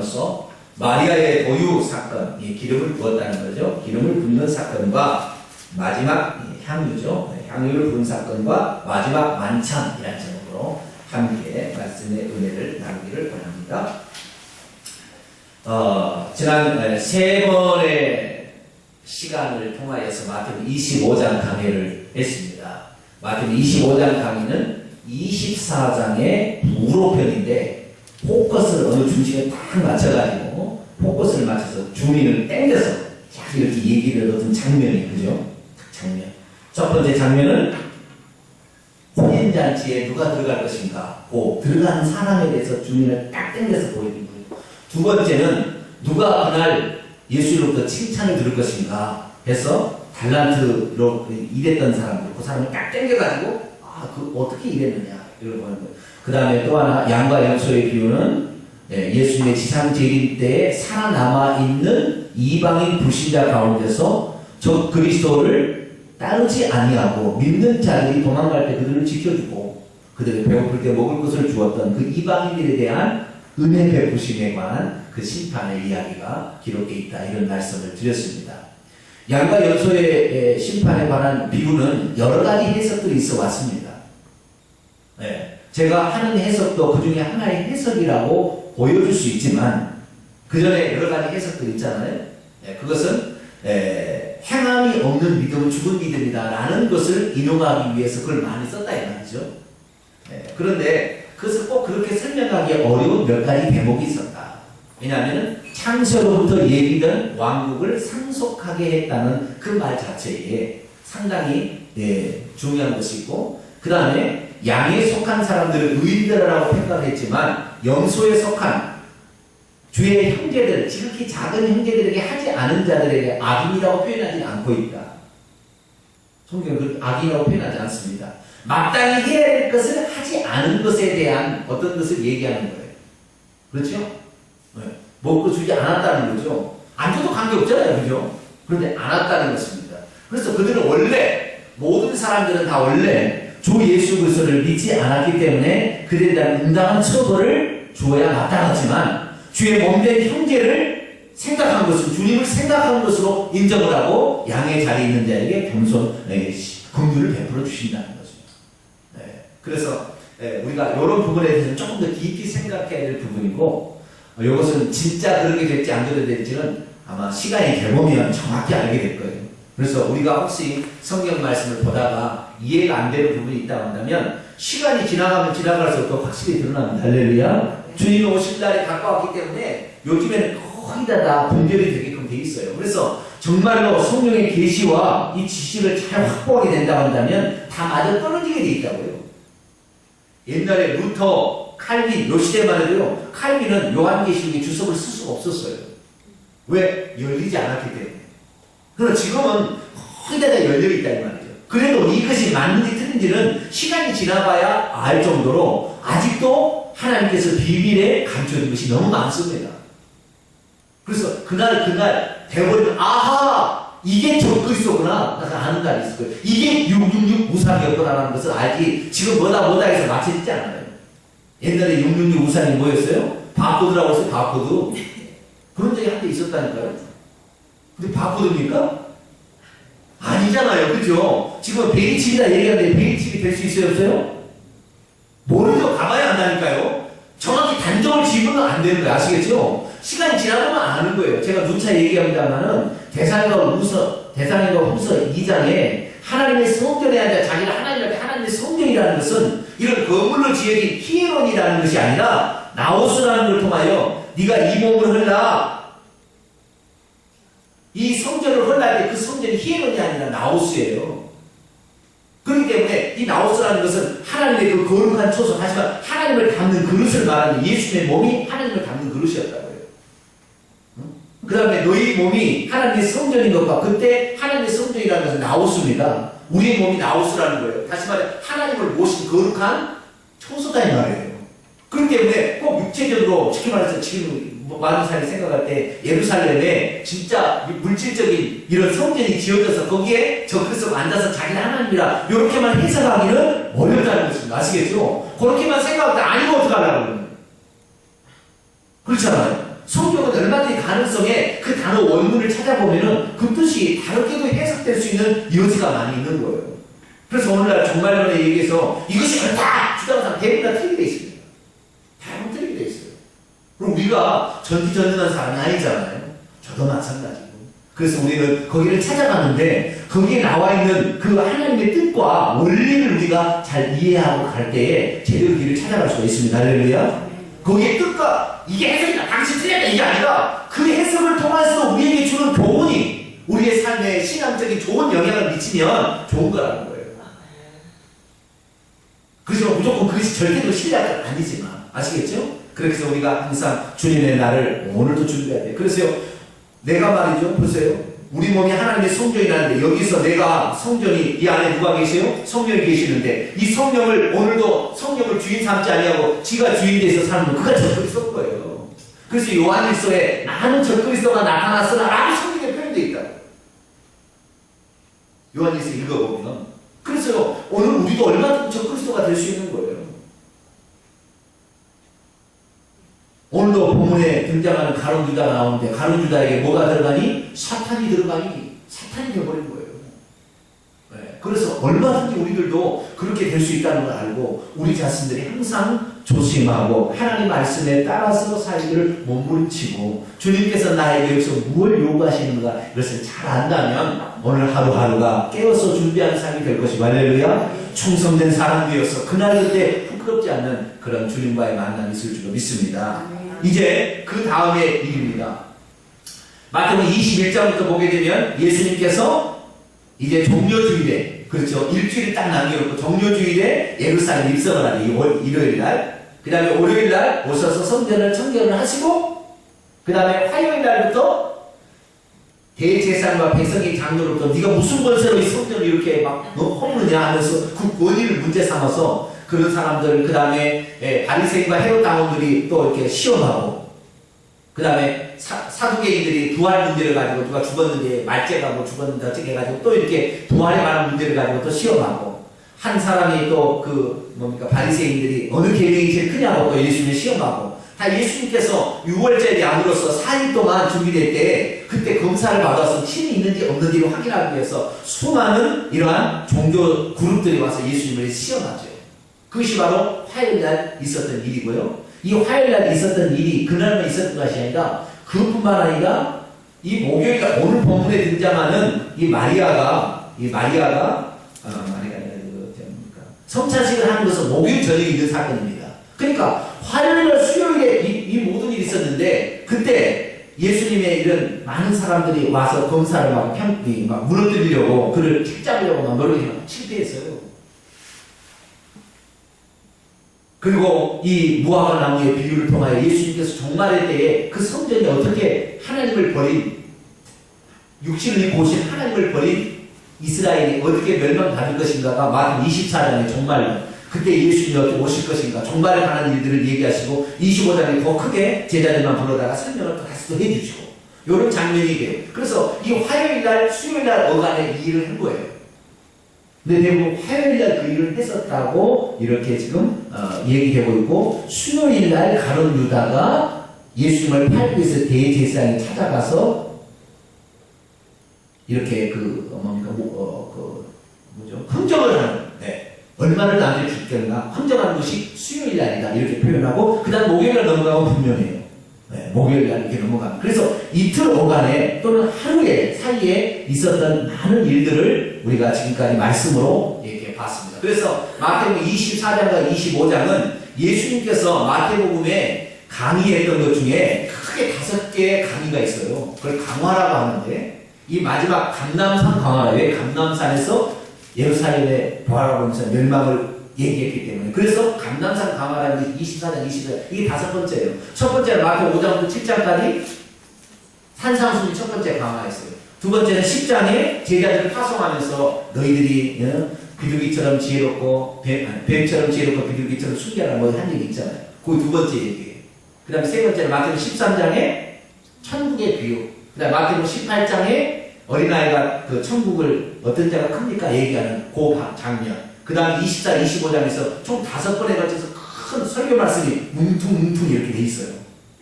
사건으로서 마리아의 도유 사건, 기름을 부었다는 거죠. 기름을 붓는 사건과 마지막 향유죠. 향유를 부은 사건과 마지막 만찬이라는 제목으로 함께 말씀의 은혜를 나누기를 원합니다. 지난 세 번의 시간을 통하여서 마태복음 25장 강의를 했습니다. 마태복음 25장 강의는 24장의 부로편인데 포커스를 어느 중심에 딱 맞춰가지고 포커스를 맞춰서 주민을 땡겨서 쫙 이렇게 얘기를 얻은 장면이 그죠? 장면. 첫 번째 장면은 혼인잔치에 누가 들어갈 것인가 고 들어가는 사람에 대해서 주민을 딱 땡겨서 보여준 거예요. 두 번째는 누가 그날 예수로부터 칭찬을 들을 것인가 해서 달란트로 일했던 사람들 그 사람을 딱 땡겨가지고 그 어떻게 일했느냐 이걸 보는 거예요. 그 다음에 또 하나 양과 염소의 비유는 예수님의 지상 재림 때에 살아남아 있는 이방인 불신자 가운데서 저 그리스도를 따르지 아니하고 믿는 자들이 도망갈 때 그들을 지켜주고 그들이 배고플 때 먹을 것을 주었던 그 이방인들에 대한 은혜 베푸심에 관한 그 심판의 이야기가 기록되어 있다 이런 말씀을 드렸습니다. 양과 염소의 심판에 관한 비유는 여러 가지 해석들이 있어 왔습니다. 제가 하는 해석도 그 중에 하나의 해석이라고 보여줄 수 있지만 그 전에 여러 가지 해석들이 있잖아요. 그것은 행함이 없는 믿음은 죽은 믿음이다 라는 것을 인용하기 위해서 그걸 많이 썼다 이 말이죠. 그런데 그것을 꼭 그렇게 설명하기 어려운 몇 가지 대목이 있었다. 왜냐하면 창세로부터 예비된 왕국을 상속하게 했다는 그 말 자체에 상당히 중요한 것이고 그 다음에 양에 속한 사람들을 의인들이라고 평가했지만 염소에 속한 주의 형제들, 지극히 작은 형제들에게 하지 않은 자들에게 악인이라고 표현하지 않고 있다. 성경은 악인이라고 표현하지 않습니다. 마땅히 해야 될 것을 하지 않은 것에 대한 어떤 것을 얘기하는 거예요. 그렇죠? 먹고 주지 않았다는 거죠. 안 줘도 관계없잖아요. 그죠? 그런데 않았다는 것입니다. 그래서 그들은 원래 모든 사람들은 다 원래 주 예수 그리스도를 믿지 않았기 때문에 그들에 대한 응당한 처벌을 주어야 마땅하지만 주의 몸된 형제를 생각한 것은 주님을 생각한 것으로 인정을 하고 양의 자리에 있는 자에게 겸손 긍휼을 베풀어 주신다는 거죠. 그래서 우리가 이런 부분에 대해서는 조금 더 깊이 생각해야 될 부분이고 이것은 진짜 그렇게 될지 안 그렇게 될지는 아마 시간이 되보면 정확히 알게 될 거예요. 그래서 우리가 혹시 성경 말씀을 보다가 이해가 안 되는 부분이 있다고 한다면 시간이 지나가면 지나갈수록 더 확실히 드러납니다. 할렐루야. 주님이 오실 날이 가까웠기 때문에 요즘에는 거의 다 분별이 되게끔 돼 있어요. 그래서 정말로 성령의 계시와 이 지식을 잘 확보하게 된다고 한다면 다 맞아 떨어지게 돼 있다고요. 옛날에 루터, 칼빈 요 시대만 해도요. 칼빈은 요한계시록에 주석을 쓸 수가 없었어요. 왜? 열리지 않았기 때문에. 그러나 지금은 거의 다 열려있다 이 말이죠. 그래도 이것이 맞는지 틀린지는 시간이 지나봐야 알 정도로 아직도 하나님께서 비밀에 감춰진 것이 너무 많습니다. 그래서 그날 돼버리면 아하! 이게 저 그리스도구나 아는 날이 있을 거예요. 이게 666 우상이었구나라는 것을 알기 지금 뭐다 해서 맞춰지지 않아요. 옛날에 666 우상이 뭐였어요? 바코드라고 해서 바코드. 그런 적이 한때 있었다니까요. 근데 바코드입니까? 아니잖아요. 그죠? 지금 베이칩이다 얘기하는데 베이칩이 될 수 있어요? 없어요? 모르죠. 가봐야 안다니까요. 정확히 단정을 지으면 안 되는 거예요. 아시겠죠? 시간이 지나보면 아는 거예요. 제가 누차 얘기합니다만은 대사님과 후서 2장에 하나님의 성전에 앉아 자기를 하나님의 성전이라는 것은 이런 거물로 지어진 히에론이라는 것이 아니라 나오스라는 걸 통하여 네가 이 몸을 흘라 이 성전을 헐날 때 그 성전이 히에론이 아니라 나오스예요. 그렇기 때문에 이 나오스라는 것은 하나님의 그 거룩한 초소 하지만 하나님을 담는 그릇을 말하는 예수님의 몸이 하나님을 담는 그릇이었다고요. 그 다음에 너희 몸이 하나님의 성전인 것과 그때 하나님의 성전이라는 것은 나오스입니다. 우리의 몸이 나오스라는 거예요. 다시 말해 하나님을 모신 거룩한 초소다 이 말이에요. 그렇기 때문에 꼭 육체적으로 쉽게 말해서 지금 많은 사람이 생각할 때 예루살렘에 진짜 물질적인 이런 성전이 지어져서 거기에 저 그리스도가 앉아서 자기는 하나님이라 이렇게만 해석하기는 어렵다는 것입니다. 아시겠죠? 그렇게만 생각할 때 아니고 어떡하려고 그러는 거예요. 그렇잖아요. 성경은 얼마든지 가능성에 그 단어 원문을 찾아보면은 그 뜻이 다르게도 해석될 수 있는 여지가 많이 있는 거예요. 그래서 오늘날 종말론에 얘기해서 이것이 옳다 주장상 대부분 다 틀리게 돼 있습니다. 대부분 틀리게 돼 있어요. 그럼 우리가 전지전능한 사람이 아니잖아요. 저도 마찬가지고. 그래서 우리는 거기를 찾아가는데 거기에 나와 있는 그 하나님의 뜻과 원리를 우리가 잘 이해하고 갈 때에 제대로 길을 찾아갈 수가 있습니다. 할렐루야. 거기에 뜻과 이게 해석이다, 당신 틀렸다 이게 아니라 그 해석을 통해서 우리에게 주는 교훈이 우리의 삶에 신앙적인 좋은 영향을 미치면 좋은 거라는 거예요. 그래서 무조건 그것이 절대로 신뢰가 아니지만 아시겠죠? 그래서 우리가 항상 주님의 날을 오늘도 준비해야 돼요. 그래서 내가 말이죠, 보세요. 우리 몸이 하나님의 성전이라는데 여기서 내가 성전이 이 안에 누가 계세요? 성령이 계시는데 이 성령을 오늘도 성령을 주인 삼지 아니하고 지가 주인 돼서 사는 건 그가 적그리스도인 거예요. 그래서 요한일서에 나는 적그리스도가 나타났으나 라고 성경에 표현되어 있다고. 요한일서 읽어보면 그래서 오늘 우리도 얼마든지 적그리스도가 될 수 있는 거예요. 오늘도 본문에 등장하는 가룟 유다가 나오는데 가룟 유다에게 뭐가 들어가니? 사탄이 들어가니 사탄이 되어버린 거예요. 네. 그래서 얼마든지 우리들도 그렇게 될 수 있다는 걸 알고 우리 자신들이 항상 조심하고 하나님 말씀에 따라서 살기를 몸부림치고 주님께서 나에게 여기서 무엇을 요구하시는가 이것을 잘 안다면 오늘 하루하루가 깨어서 준비하는 삶이 될 것이고 할렐루야 충성된 사람 되어서 그날 그때 부끄럽지 않는 그런 주님과의 만남이 있을 줄로 믿습니다. 이제 그 다음의 일입니다. 마태복음 21장부터 보게 되면 예수님께서 이제 종료주일에 그렇죠. 일주일이 딱 남겨놓고 종료주일에 예루살렘 입성을 하는 일요일날 그 다음에 월요일날 오셔서 성전을 청결을 하시고 그 다음에 화요일날부터 대제사장과 백성의 장로로부터 네가 무슨 권세로 이 성전을 이렇게 막 허무느냐 하면서 그 권위를 문제 삼아서 그런 사람들 그 다음에 바리새인과 헤롯 당원들이 또 이렇게 시험하고 그 다음에 사두개인들이 부활 문제를 가지고 누가 죽었는데 말죄가 뭐 죽었는데 어떻게 해가지고 또 이렇게 부활에 관한 문제를 가지고 또 시험하고 한 사람이 또 그 뭡니까 바리새인들이 어느 계명이 제일 크냐고 또 예수님을 시험하고 다 예수님께서 6월절에 암으로써 4일 동안 준비될 때 그때 검사를 받아서 신이 있는지 없는지를 확인하기 위해서 수많은 이러한 종교 그룹들이 와서 예수님을 시험하죠. 그것이 바로 화요일날 있었던 일이고요. 이 화요일날 있었던 일이 그날만 있었던 것이 아니라 그뿐만 아니라 이 목요일날 오늘 본문에 등장하는 이 마리아가 성찬식을 하는 것은 목요일 저녁에 있는 사건입니다. 그러니까 화요일날 수요일에 이 모든 일이 있었는데 그때 예수님의 이런 많은 사람들이 와서 검사를 막 무너뜨리려고 그를 책잡으려고 막 노력했지만 실패했어요. 그리고 이 무화과 나무의 비유를 통하여 예수님께서 종말의 때에 그 성전이 어떻게 하나님을 버린 육신을 입고 오신 하나님을 버린 이스라엘이 어떻게 멸망받을 것인가가 마태복음 24장의 종말 그때 예수님이 어떻게 오실 것인가 종말에 관한 일들을 얘기하시고 25장에 더 크게 제자들만 불러다가 설명을 또 다시 또 해주시고 이런 장면이 돼요. 그래서 이 화요일날 수요일날 어간에 이 일을 한 거예요. 근데 대부분 화요일날 그 일을 했었다고 이렇게 지금 얘기하고 있고 수요일날 가룟 유다가 예수님을 팔기 위해서 대제사장이 찾아가서 이렇게 흥정을 하는 얼마를 나한테 줄 때나 흥정하는 것이 수요일날이다 이렇게 표현하고 그 다음 목요일날 넘어가면 분명해요. 목요일날 이렇게 넘어가면 그래서 이틀 오간에 또는 하루에 사이에 있었던 많은 일들을 우리가 지금까지 말씀으로 이렇게 봤습니다. 그래서 마태복음 24장과 25장은 예수님께서 마태복음에 강의했던 것 중에 크게 5개의 강의가 있어요. 그걸 강화라고 하는데 이 마지막 감람산 강화, 왜 감람산에서 예루살렘의 부활하면서 멸망을 얘기했기 때문에 그래서 감람산 강화라는 게 24장, 25장 이게 5번째예요. 첫 번째는 마태복음 5장부터 7장까지 산상순이 첫 번째 강화했어요. 두 번째는 10장에 제자들을 파송하면서 너희들이 비둘기처럼 지혜롭고 뱀처럼 지혜롭고 비둘기처럼 순결하라 뭐 한 얘기 있잖아요. 그게 두 번째 얘기예요. 그 다음에 세 번째는 마태복음 13장에 천국의 비유 그 다음에 마태복음 18장에 어린아이가 그 천국을 어떤 자가 큽니까? 얘기하는 그 장면. 그 다음에 24, 25장에서 총 5번에 걸쳐서 큰 설교 말씀이 뭉퉁뭉퉁 이렇게 돼 있어요.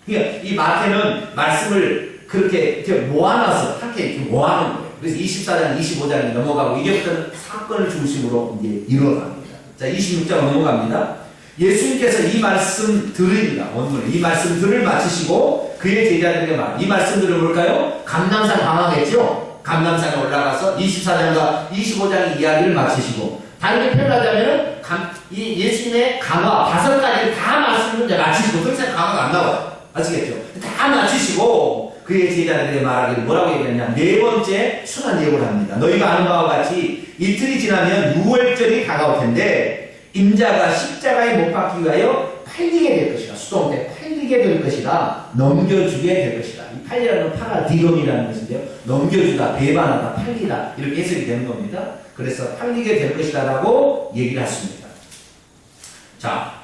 그러니까 이 마태는 말씀을 그렇게 모아놔서 함께 이렇게 모아놓은 거예요. 그래서 24장, 25장이 넘어가고 이제부터는 사건을 중심으로 이제 일어납니다. 자, 26장 넘어갑니다. 예수님께서 이 말씀 들으니까 원문에 이 말씀들을 마치시고 그의 제자들에게 이 말씀들은 뭘까요? 감람산 강화겠죠? 감람산에 올라가서 24장과 25장의 이야기를 마치시고 다르게 표현하자면 이 예수님의 강화 5가지를 다 말씀을 이제 마치시고 더 이상 강화가 안 나와요. 아시겠죠? 다 마치시고 그의 제자들에게 말하기를 뭐라고 얘기했냐? 네 번째 순환 예고를 합니다. 너희가 아는 바와 같이 이틀이 지나면 유월절이 다가올 텐데 인자가 십자가에 못 박기 위하여 팔리게 될 것이다. 수동태 팔리게 될 것이다. 넘겨주게 될 것이다. 이 팔리라는 파라디론이라는 것인데요. 넘겨주다, 배반하다, 팔리다 이렇게 해석이 되는 겁니다. 그래서 팔리게 될 것이다 라고 얘기를 했습니다. 자,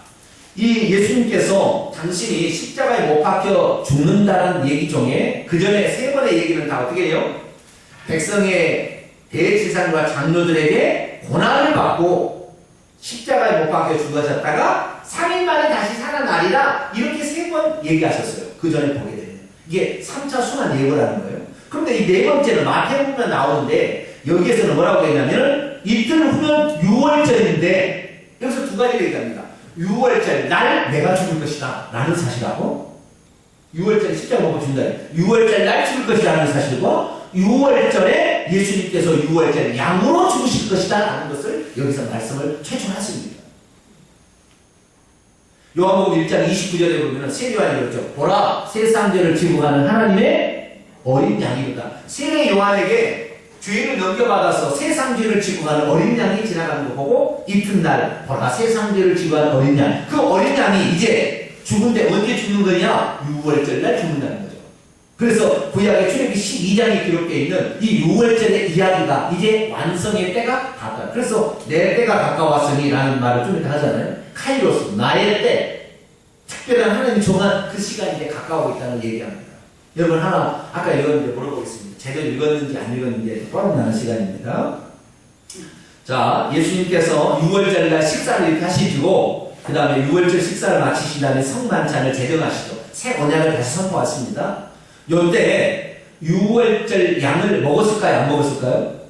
이 예수님께서 당신이 십자가에 못 박혀 죽는다는 얘기 중에 그 전에 3번의 얘기는 다 어떻게 해요? 백성의 대제사장과 장로들에게 고난을 받고 십자가에 못 박혀 죽으셨다가 3일 만에 다시 살아나리라 이렇게 3번 얘기하셨어요. 그 전에 보게 되면 이게 3차 순환 예고라는 거예요. 그런데 이 4번째는 마태복음에 나오는데 여기에서는 뭐라고 했냐면 이틀 후면 6월절인데 여기서 2가지를 얘기합니다. 6월절 날 내가 죽을 것이다 라는 사실하고 6월절 십자가 못 죽는다 6월절 날 죽을 것이다 라는 사실과 6월절에 예수님께서 6월절 양으로 죽으실 것이다 라는 것을 여기서 말씀을 최초하십니다. 요한복음 1장 29절에 보면 세례요한이 그렇죠. 보라 세상 죄를 지고 가는 하나님의 어린 양이로다. 세례 요한에게 죄를 넘겨받아서 세상 죄를 지고 가는 어린 양이 지나가는 거 보고 이튿날 보라 세상 죄를 지고 가는 어린 양. 그 어린 양이 이제 죽은데 언제 죽는 거냐? 6월절 날 죽는다는 거죠. 그래서 구약의 출애굽기 12장에 기록되어 있는 이 6월절의 이야기가 이제 완성의 때가 다가요. 그래서 내 때가 가까웠으니 라는 말을 좀 이따 하잖아요. 카이로스 나의 때 특별한 하나님이 정한 그 시간이 이제 가까우고 있다는 얘기합니다. 여러분 하나 아까 읽었는데 물어보겠습니다. 제대로 읽었는지 안 읽었는지 뻔하는 시간입니다. 자, 예수님께서 6월절날 식사를 이렇게 하시고 그 다음에 6월절 식사를 마치신 다음에 성만찬을 제정하시죠. 새 언약을 다시 선포하십니다. 요때 6월절 양을 먹었을까요? 안 먹었을까요?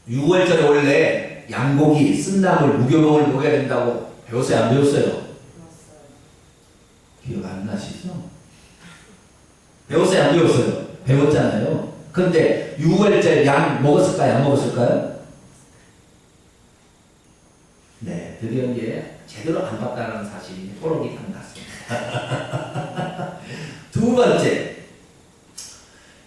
6월절에 원래 양고기, 쓴나물, 무교병을 먹어야 된다고 배웠어요? 안 배웠어요? 기억 안 나시죠? 배웠어요? 안 배웠어요? 배웠잖아요. 근데 6월절 양 먹었을까요? 안 먹었을까요? 네, 드디어 이제 제대로 안 봤다는 사실이 뽀록이 딱 났습니다. 2번째,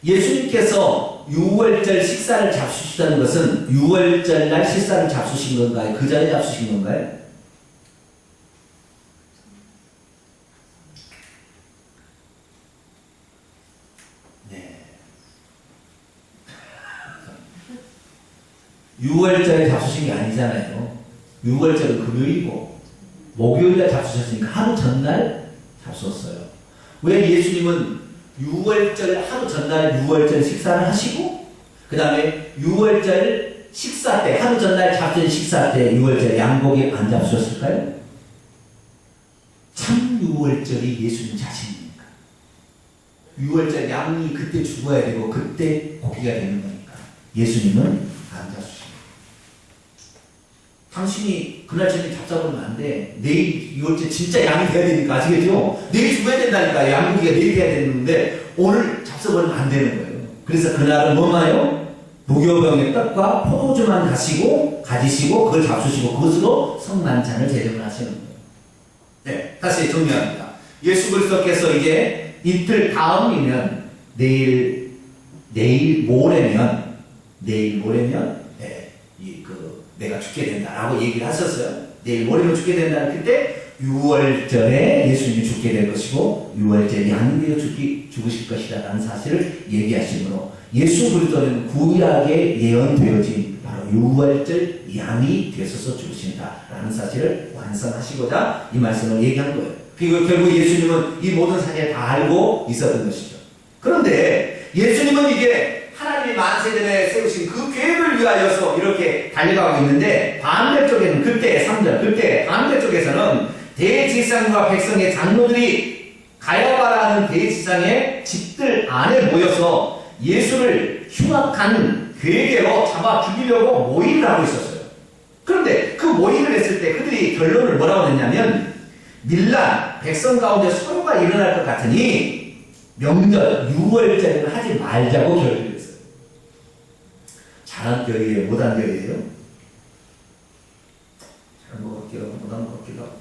예수님께서 6월절 식사를 잡수시다는 것은 6월절 날 식사를 잡수신 건가요? 그 전에 잡수신 건가요? 네. 6월절에 잡수신 게 아니잖아요. 6월절은 금요일이고 목요일에 잡수셨으니까 하루 전날 잡수었어요. 왜 예수님은 6월절 하루 전날 6월절 식사를 하시고 그 다음에 6월절 식사 때 하루 전날 잡수신 식사 때 6월절 양고기 안 잡수셨을까요? 참 6월절이 예수님 자신입니까? 6월절 양이 그때 죽어야 되고 그때 고기가 되는 거니까 예수님은 안 잡수십니다. 당신이 그날 저녁에 잡숴보면 안 돼. 내일 6월째 진짜 양이 돼야 되니까 아시겠죠? 내일 죽어야 된다니까 양고기가 내일 돼야 되는데 오늘 잡숴버리면 안 되는 거예요. 그래서 그날은 뭐나요? 무교병의 떡과 포도주만 가지시고 그걸 잡수시고 그것으로 성만찬을 제정을 하시는 거예요. 네, 다시 정리합니다. 예수 그리스도께서 이제 이틀 다음이면 내일 모레면 내가 죽게 된다라고 얘기를 하셨어요. 내일 모레면 죽게 된다는 그때 6월절에 예수님이 죽게 될 것이고 6월절에 양이 되어 죽으실 것이다 라는 사실을 얘기하시므로 예수 그리스도는 구약에 예언되어진 바로 6월절 양이 되셔서 죽으신다 라는 사실을 완성하시고자 이 말씀을 얘기한 거예요. 그리고 결국 예수님은 이 모든 사실을 다 알고 있었던 것이죠. 그런데 예수님은 이게 하나님이 만세전에 세우신 그 계획을 위하여서 이렇게 달려가고 있는데, 반대쪽에는 그때 3절, 그때 반대쪽에서는 대제사장과 백성의 장로들이 가야바라는 대제사장의 집들 안에 모여서 예수를 흉악한 괴계로 잡아 죽이려고 모의를 하고 있었어요. 그런데 그 모의를 했을 때 그들이 결론을 뭐라고 냈냐면, 밀란, 백성 가운데 서로가 일어날 것 같으니 명절 6월절에는 하지 말자고 결정했어요. 잘한 결이에요? 못한 결이에요? 잘한 것 같기도 하고 못한 것 같기도 하고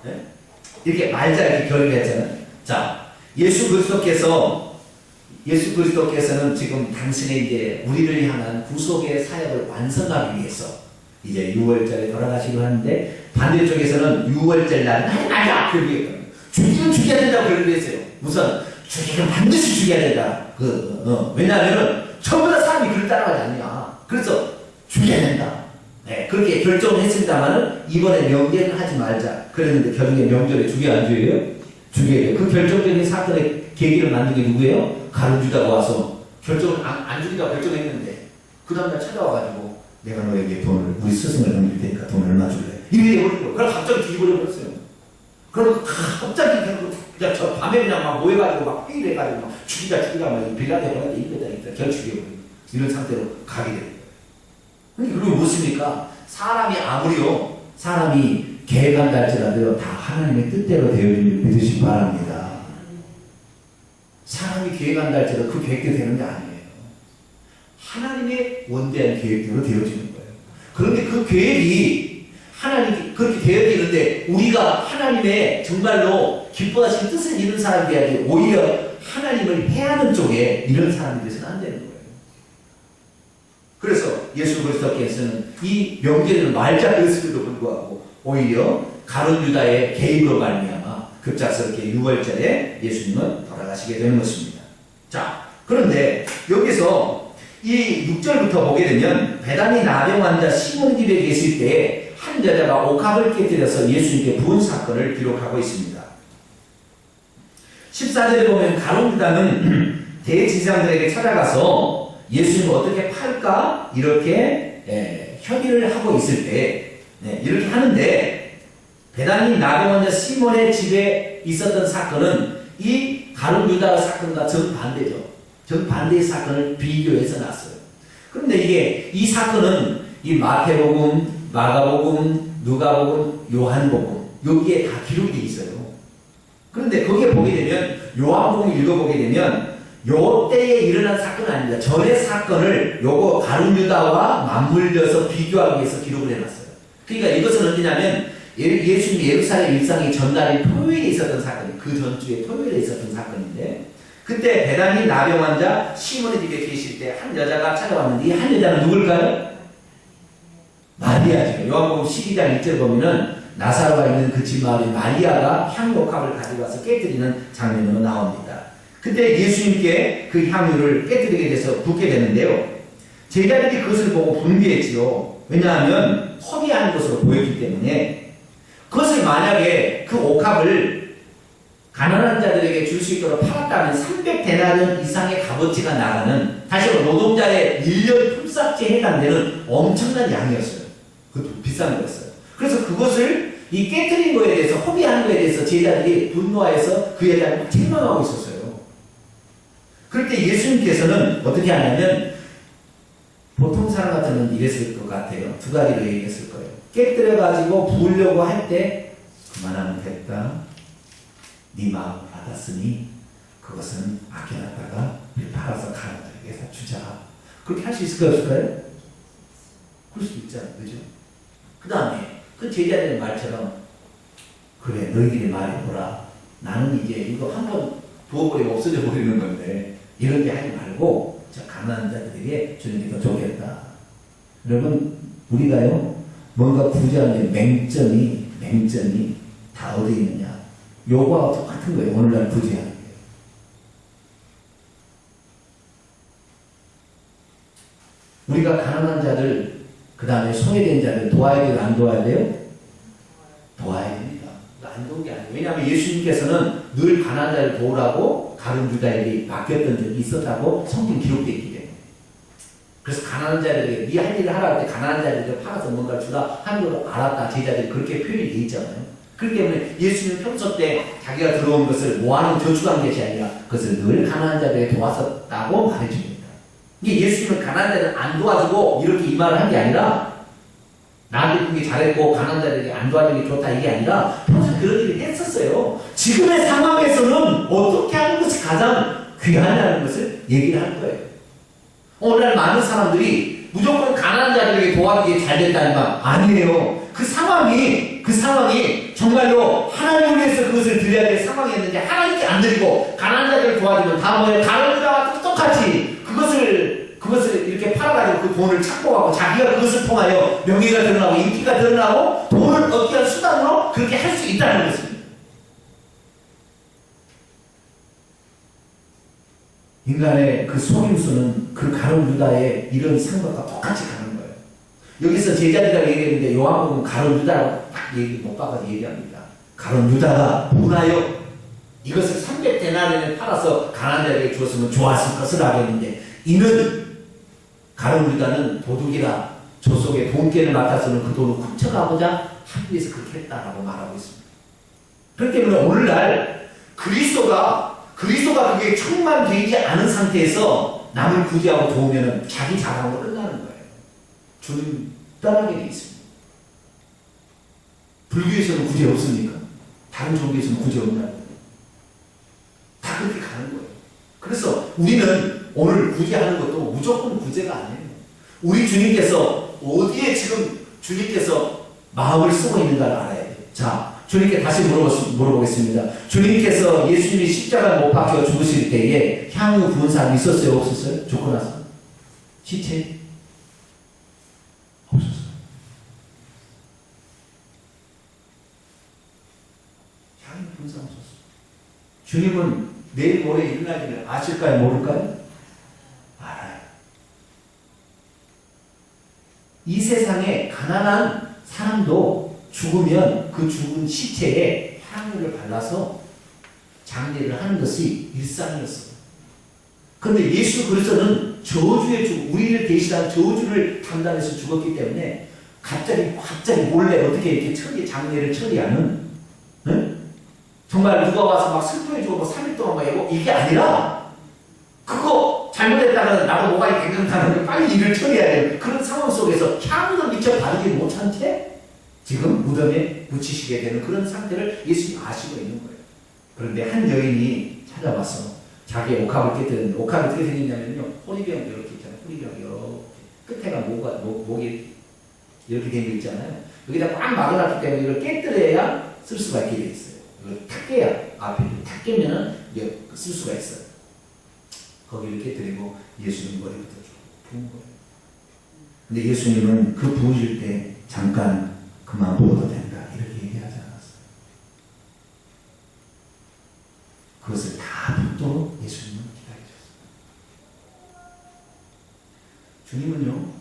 네? 이렇게 말자 이렇게 결정했잖아요. 자, 예수 그리스도께서는 지금 당신의 이제 우리를 향한 구속의 사역을 완성하기 위해서 이제 6월절에 돌아가시기로 하는데, 반대쪽에서는 6월절 날은 하지 말자! 죽이면 죽여야 된다고 결정했어요. 우선 죽이면 반드시 죽여야 된다. 왜냐하면 전부 다 사람이 그를 따라가지 않냐. 그래서 죽여야 된다. 네, 그렇게 결정을 했습니다만은 이번에 명제는 하지 말자. 그랬는데 결국에 명절에 죽여야 안 죽여요? 죽여야 돼요. 그 결정적인 사건의 계기를 만든 게 누구예요? 가룟유다가 와서 결정을 안 죽인다고 결정했는데, 그 다음날 찾아와가지고 내가 너에게 돈을, 우리 스승을 넘길 테니까 돈을 얼마 줄래? 이렇게 해버리고, 그럼 갑자기 뒤집어버렸어요. 그럼 갑자기 그냥 저 밤에 그냥 막 모여가지고 막 회의를 해가지고 막 죽이자 막 빌라데오한테 이거다 결축해버리고 이런 상태로 가게 됩니다. 그리고 무엇입니까? 사람이 계획한다 할지라도 다 하나님의 뜻대로 되어짐을 믿으시기 바랍니다. 사람이 계획한다 할지라도 그 계획대로 되는 게 아니에요. 하나님의 원대한 계획대로 되어지는 거예요. 그런데 그 계획이 하나님이 그렇게 되어지는데, 우리가 하나님의 정말로 기뻐하시는 뜻을 이룬 사람이 돼야지, 오히려 하나님을 해하는 쪽에 이런 사람이 돼서는 안 되는 거예요. 그래서 예수 그리스도께서는 이 명제를 말자 그랬음에도 불구하고 오히려 가룟유다의 개입으로 말미암아 급작스럽게 6월절에 예수님은 돌아가시게 되는 것입니다. 자, 그런데 여기서 이 6절부터 보게 되면, 베다니 나병 환자 시몬 집에 계실 때 한 여자가 옥합을 깨뜨려서 예수님께 부은 사건을 기록하고 있습니다. 14절에 보면 가룟유다는 대제사장들에게 찾아가서 예수님을 어떻게 팔까 이렇게 협의를 하고 있을 때, 이렇게 하는데, 베다니 나병 환자 시몬의 집에 있었던 사건은 이 가룟유다 사건과 정반대죠. 정반대의 사건을 비교해서 놨어요. 그런데 이 사건은 이 마태복음, 마가복음, 누가복음, 요한복음 여기에 다 기록이 되어 있어요. 그런데 거기에 보게 되면, 요한복음 읽어보게 되면 요 때에 일어난 사건은 아닙니다. 전의 사건을 요거 가룟유다와 맞물려서 비교하기 위해서 기록을 해놨어요. 그러니까 이것은 어디냐면, 예수님 예루살렘 일상이 전날인 토요일에 있었던 사건이, 그 전주에 토요일에 있었던 사건인데, 그때 베다니 나병 환자 시몬의 집에 계실 때 한 여자가 찾아왔는데, 이 한 여자는 누굴까요? 마리아죠. 요한복음 12장 1절 보면은 나사로가 있는 그 집 마을에 마리아가 향목합을 가지고 와서 깨뜨리는 장면으로 나옵니다. 그때 예수님께 그 향유를 깨뜨리게 돼서 붓게 되는데요, 제자들이 그것을 보고 분개했지요. 왜냐하면 허비한 것으로 보였기 때문에. 그것을 만약에 그 옥합을 가난한 자들에게 줄 수 있도록 팔았다면 300데나리온 이상의 값어치가 나가는, 다시 말해 노동자의 1년 품삯에 해당되는 엄청난 양이었어요. 그것도 비싼 거였어요. 그래서 그것을 이 깨트린 거에 대해서, 허비하는 거에 대해서 제자들이 분노하여서 그 여자를 책망하고 있었어요. 그럴 때 예수님께서는 어떻게 하냐면, 보통 사람 같으면 이랬을 것 같아요. 두 가지로 얘기했을 거예요. 깨뜨려가지고 부으려고 할 때, 그만하면 됐다. 네 마음 받았으니 그것은 아껴놨다가 팔아서 가난자에게 주자. 그렇게 할 수 있을까요? 없을까요? 그럴 수 있잖아요. 그죠? 그 다음에 그 제자들의 말처럼, 그래 너희들이 말해보라. 나는 이제 이거 한번 부어버리면 없어져 버리는 건데 이렇게 하지 말고 저 가난한 자들에게 주는 게 더 좋겠다. 여러분, 우리가요 뭔가 부자의 맹점이 다 어디 있느냐? 요거와 똑같은 거예요. 오늘날 부자하는 게. 우리가 가난한 자들, 그 다음에 소외된 자들 도와야 돼요? 안 도와야 돼요? 도와야 됩니다. 안 도운 게 아니에요. 왜냐하면 예수님께서는 늘 가난한 자를 도우라고 바로 가룟 유다에게 맡겼던 적이 있었다고 성경 기록되어 있기 때문에. 그래서 가난한 자들에게 네 할 일을 하라 할 때 가난한 자들에게 팔아서 뭔가를 주라 하는 걸 알았다. 제자들이 그렇게 표현이 되어 있잖아요. 그렇기 때문에 예수님은 평소 때 자기가 들어온 것을 모아놓은 저축한 것이 아니라 그것을 늘 가난한 자들에게 도왔었다고 말해줍니다. 이게 예수님은 가난한 자들을 안 도와주고 이렇게 이 말을 한 게 아니라 나한테 그게 잘했고 가난한 자들에게 안 도와주는 게 좋다 이게 아니라 평소에 그런 일을 했었어요. 지금의 상황에서는 어떻게 하는 것이 가장 귀하냐는 것을 얘기를 할 거예요. 오늘날 많은 사람들이 무조건 가난한 자들에게 도와주기에 잘 됐다는 말 아니에요. 그 상황이 정말로 하나님을 위해서 그것을 드려야 될 상황이었는데 하나님께 안 드리고 가난한 자들을 도와주면 다 뭐예요? 가난한 자와 똑같이 그것을 이렇게 팔아가지고 그 돈을 착복하고 자기가 그것을 통하여 명예가 드러나고 인기가 드러나고 돈을 얻기 위한 수단으로 그렇게 할 수 있다는 것입니다. 인간의 그 속임수는 그 가룟 유다의 이런 생각과 똑같이 가는 거예요. 여기서 제자들이라고 얘기했는데 요한복음 가룟 유다라고 딱 못 박아서 얘기합니다. 가룟 유다가 분하여 이것을 300데나리온에 팔아서 가난한 자에게 주었으면 좋았을 것을 하겠는데 이는 가룟 유다는 도둑이라 저 속에 돈깨를 맡아서는 그 돈을 훔쳐가고자 하기 위해서 그렇게 했다라고 말하고 있습니다. 그렇기 때문에 오늘날 그리스도가 그게 충만되지 않은 상태에서 남을 구제하고 도우면 자기 자랑으로 끝나는 거예요. 주님 떠나게 돼 있습니다. 불교에서는 구제 없습니까? 다른 종교에서는 구제 없나요? 다 그렇게 가는 거예요. 그래서 우리는 오늘 구제하는 것도 무조건 구제가 아니에요. 우리 주님께서 어디에 지금 주님께서 마음을 쓰고 있는가를 알아야 돼요. 자, 주님께 다시 물어보겠습니다. 주님께서 예수님이 십자가에 못 박혀 죽으실 때에 향유 부은 사람이 있었어요? 없었어요? 죽고 나서? 시체? 없었어요. 향유 부은 사람 없었어요. 주님은 내일 모레 일어나기를 아실까요? 모를까요? 알아요. 이 세상에 가난한 사람도 죽으면 그 죽은 시체에 향유를 발라서 장례를 하는 것이 일상이었어요. 그런데 예수 그리스도는 우리를 대신한 저주를 담당해서 죽었기 때문에 갑자기 몰래 어떻게 이렇게 장례를 처리하는, 응? 정말 누가 와서 막 슬퍼해주고 뭐 3일 동안 막 이게 아니라 그거 잘못했다가 나도 뭐가 괜찮다는 빨리 일을 처리해야 돼요. 그런 상황 속에서 향을 미처 바르지 못한 채 지금 무덤에 묻히시게 되는 그런 상태를 예수님이 아시고 있는 거예요. 그런데 한 여인이 찾아와서 자기의 옥합을 깨뜨렸는데 옥합이 어떻게 생겼냐면요. 호리병 이렇게 있잖아요. 호리병 이렇게 끝에가 목이 이렇게 된 거 있잖아요. 여기다 꽉 막아놨기 때문에 이걸 깨뜨려야 쓸 수가 있게 돼 있어요. 이걸 탁 깨야 앞에 탁 깨면은 이제 쓸 수가 있어요. 거기를 깨뜨리고 예수님 머리부터 쭉 부은 거예요. 근데 예수님은 그 부으실 때 잠깐 그만 부어도 된다 이렇게 얘기하지 않았어요. 그것을 다 붓도록 예수님은 기다리셨어요. 주님은요,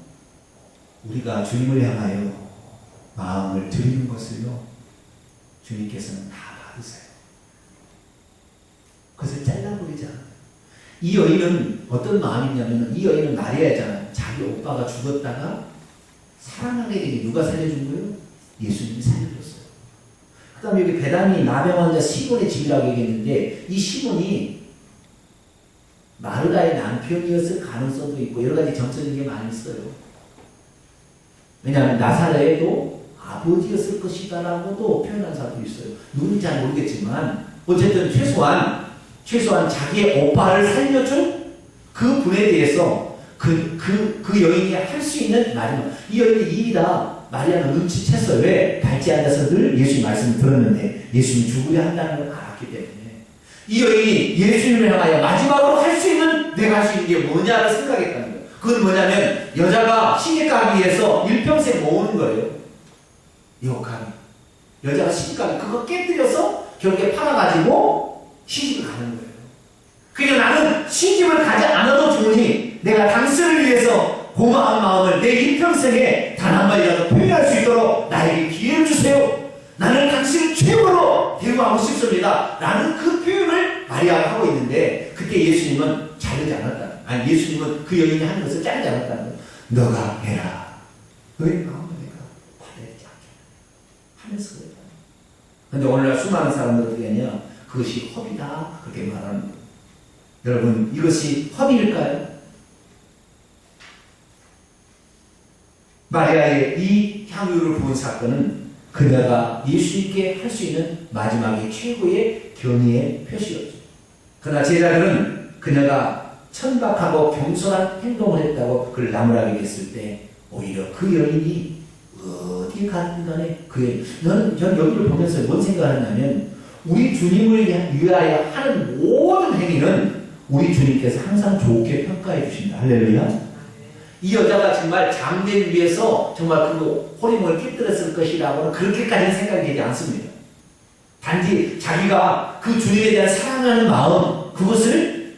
우리가 주님을 향하여 마음을 드리는 것을요, 주님께서는 다 받으세요. 그것을 잘라버리지 않아요. 이 여인은 어떤 마음이냐면, 이 여인은 마리아잖아요. 자기 오빠가 죽었다가 살아나게 되니 누가 살려준 거예요? 예수님이 살려줬어요. 그 다음에 여기 베다니 나병 환자 시몬의 집이라고 얘기했는데, 이 시몬이 마르다의 남편이었을 가능성도 있고 여러 가지 전적인 게 많이 있어요. 왜냐하면 나사렛도 아버지였을 것이다라고도 표현한 사람도 있어요. 누군지 잘 모르겠지만 어쨌든 최소한 자기의 오빠를 살려준 그 분에 대해서 그 여인이 할 수 있는 마지막, 이 여인의 일이 다 마리아는 눈치챘어요. 왜? 밟지 않아서 늘 예수님 말씀을 들었는데 예수님이 죽으려 한다는 걸 알았기 때문에 이 여인이 예수님을 향하여 마지막으로 할 수 있는, 내가 할 수 있는 게 뭐냐를 생각했다는 거예요. 그건 뭐냐면 여자가 시집가기 위해서 일평생 모으는 거예요. 이 옥합이. 여자가 시집가기, 그거 깨뜨려서 결국에 팔아가지고 시집을 가는 거예요. 그러니까 나는 시집을 가지 않아도 좋으니 내가 당신을 위해서 고마운 마음을 내 일평생에 단 한마디라도 표현할 수 있도록 나에게 기회를 주세요. 나는 당신을 최고로 대우하고 싶습니다. 라는 그 표현을 마리아가 하고 있는데 그때 예수님은 자르지 않았다. 아니 예수님은 그 여인이 하는 것을 자르지 않았다는 거예요. 너가 해라. 왜 마음을 내가 받아야지 않겠나 하면서 그랬다. 근데 오늘날 수많은 사람들 어떻게 하냐, 그것이 허비다 그렇게 말하는 거예요. 여러분 이것이 허비일까요? 마리아의 이 향유를 부은 사건은 그녀가 예수님께 할 수 있는 마지막에 최고의 경의의 표시였죠. 그러나 제자들은 그녀가 천박하고 겸손한 행동을 했다고 그를 나무라게 됐을 때 오히려 그 여인이 어디 가든 간에 전 여기를 보면서 뭔 생각을 하냐면 우리 주님을 위하여 하는 모든 행위는 우리 주님께서 항상 좋게 평가해 주신다. 할렐루야. 이 여자가 정말 장대를 위해서 정말 그 호림을 깨뜨렸을 것이라고는 그렇게까지는 생각이 되지 않습니다. 단지 자기가 그 주님에 대한 사랑하는 마음, 그것을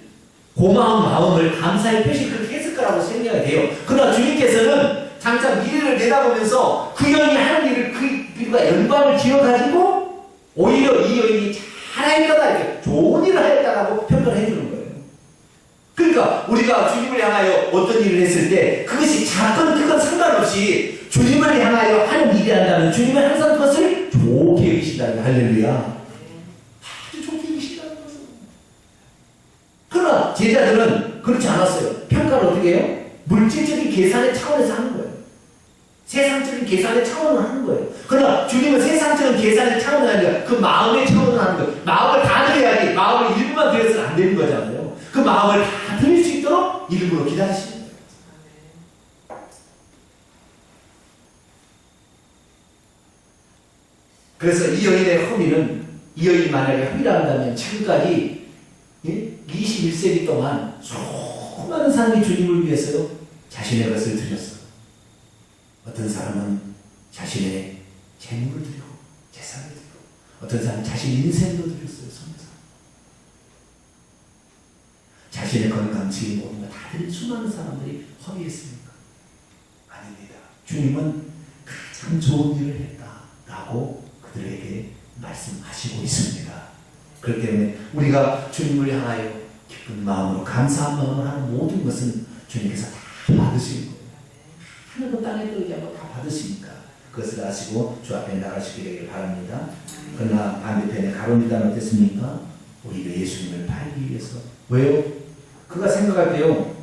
고마운 마음을 감사의 표시 그렇게 했을 거라고 생각이 돼요. 그러나 주님께서는 장차 미래를 내다보면서 그 여인이 하는 일을 그가 영광을 지어가지고 오히려 이 여인이 잘하였다 이렇게 좋은 일을 하였다라고 평가를 해주는 거예요. 그러니까 우리가 주님을 향하여 어떤 일을 했을 때 그것이 작건 크건 상관없이 주님을 향하여 하는 일이 한다면 주님은 항상 그것을 좋게 여기신다는 거예요. 할렐루야. 아주 좋게 여기신다는 거예요. 그러나 제자들은 그렇지 않았어요. 평가를 어떻게 해요? 물질적인 계산의 차원에서 하는 거예요. 세상적인 계산의 차원으로 하는 거예요. 그러나 주님은 세상적인 계산의 차원이 아니라 그 마음의 차원으로 하는 거예요. 마음을 다 드려야지. 마음을 일부만 드려서는 안 되는 거잖아요. 그 마음을 다 드릴 수 있도록 일부러 기다리시는 거예요. 그래서 이 여인의 허비는, 이 여인이 만약에 허비라 한다면 지금까지 21세기 동안 수많은 사람이 주님을 위해서 자신의 것을 드렸어. 어떤 사람은 자신의 재물을 드리고 재산을 드리고 어떤 사람은 자신 인생도 드렸어요. 자신의 건강, 지위, 모든 거 다 드린 수많은 사람들이 허비했습니까? 아닙니다. 주님은 가장 좋은 일을 했다라고 그들에게 말씀하시고 있습니다. 그렇기 때문에 우리가 주님을 향하여 기쁜 마음으로 감사한 마음으로 하는 모든 것은 주님께서 다 받으신 거예요. 하늘도 땅에도 의지하고 다 받으시니까 그것을 아시고 주 앞에 나가시기를 바랍니다. 그러나 반대편에 가룟유다는 어땠습니까? 오히려 예수님을 팔기 위해서. 왜요? 그가 생각할 때요,